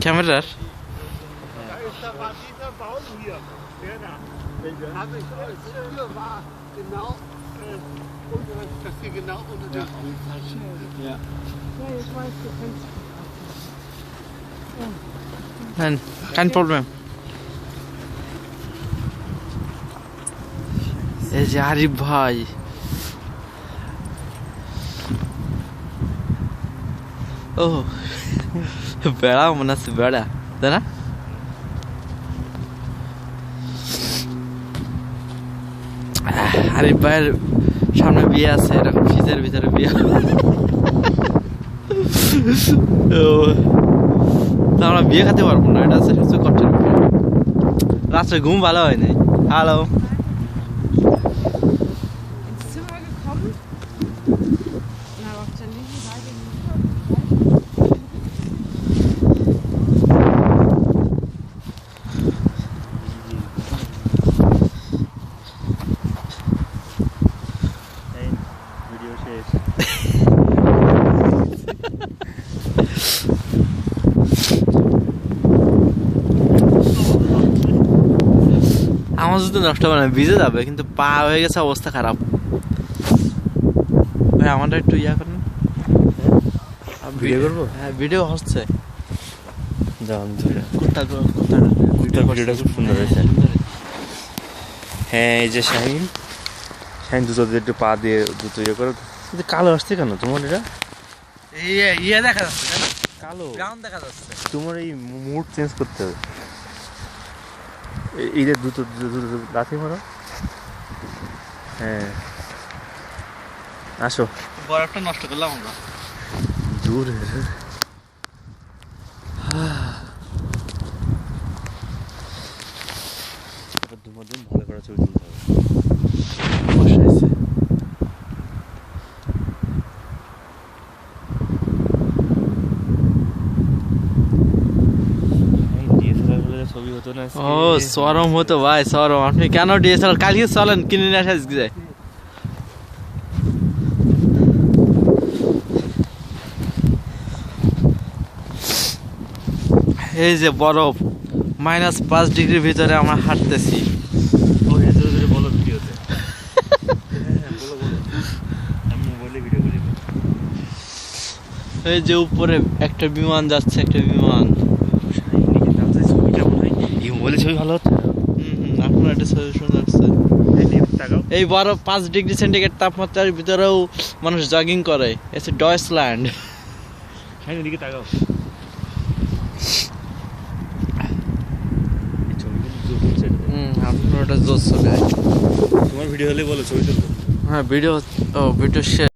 ক্যামেরার kein Problem. এই যে আরিফ ভাই ও বেড়া মনে আছে বেড়া তাই না আরিফ ভাইয়ের সামনে বিয়ে আছে এরকম শীতের ভিতরে বিয়ে আমরা বিয়ে খেতে পারবো না এটা হচ্ছে সবচেয়ে কঠিন রাত্রে ঘুম ভালো হয় নাই হ্যালো আমার যদি নষ্ট হবে না ভিজে যাবে কিন্তু পা হয়ে গেছে অবস্থা খারাপ ভাই আমাদের একটু ইয়া করেন ভিডিও করবো হ্যাঁ ভিডিও হচ্ছে ভিডিওটা খুব সুন্দর হয়েছে হ্যাঁ এই যে শাহিন দুটো একটু পা দিয়ে দুটো ইয়ে করে কিন্তু কালো আসছে কেন তোমার এটা ইয়ে দেখা যাচ্ছে কালো ব্রাউন দেখা যাচ্ছে তোমার এই মুড চেঞ্জ করতে হবে এই যে দুটো লাথি মারো হ্যাঁ আসো বরফটা নষ্ট করলাম আমরা দূর দুদিন ভালো করে ছবি তুলতে হবে বসাইছে ছবি হতো না ও সরম হতো ভাই সরম আপনি কেন ডিএসএলআর কালকে চলেন কিনে নিয়ে আসা যায় এই যে বরফ -5 ডিগ্রির ভিতরে আমরা হাঁটতেছি বলো ভিডিওতে আমি মোবাইলে ভিডিও করি এই যে উপরে একটা বিমান যাচ্ছে একটা বিমান মোবাইলে ছবি ভালো হচ্ছে আপনার একটা সলিউশন আসছে এই বরফ 5 ডিগ্রি সেন্টিগ্রেড তাপমাত্রার ভিতরেও মানুষ জগিং করে এসে ডয়েসল্যান্ড হ্যাঁ এদিকে তাকাও আপনার ওটা জোস চলে তোমার ভিডিও হলে বলো ছবি তুলবো হ্যাঁ ভিডিও শেয়ার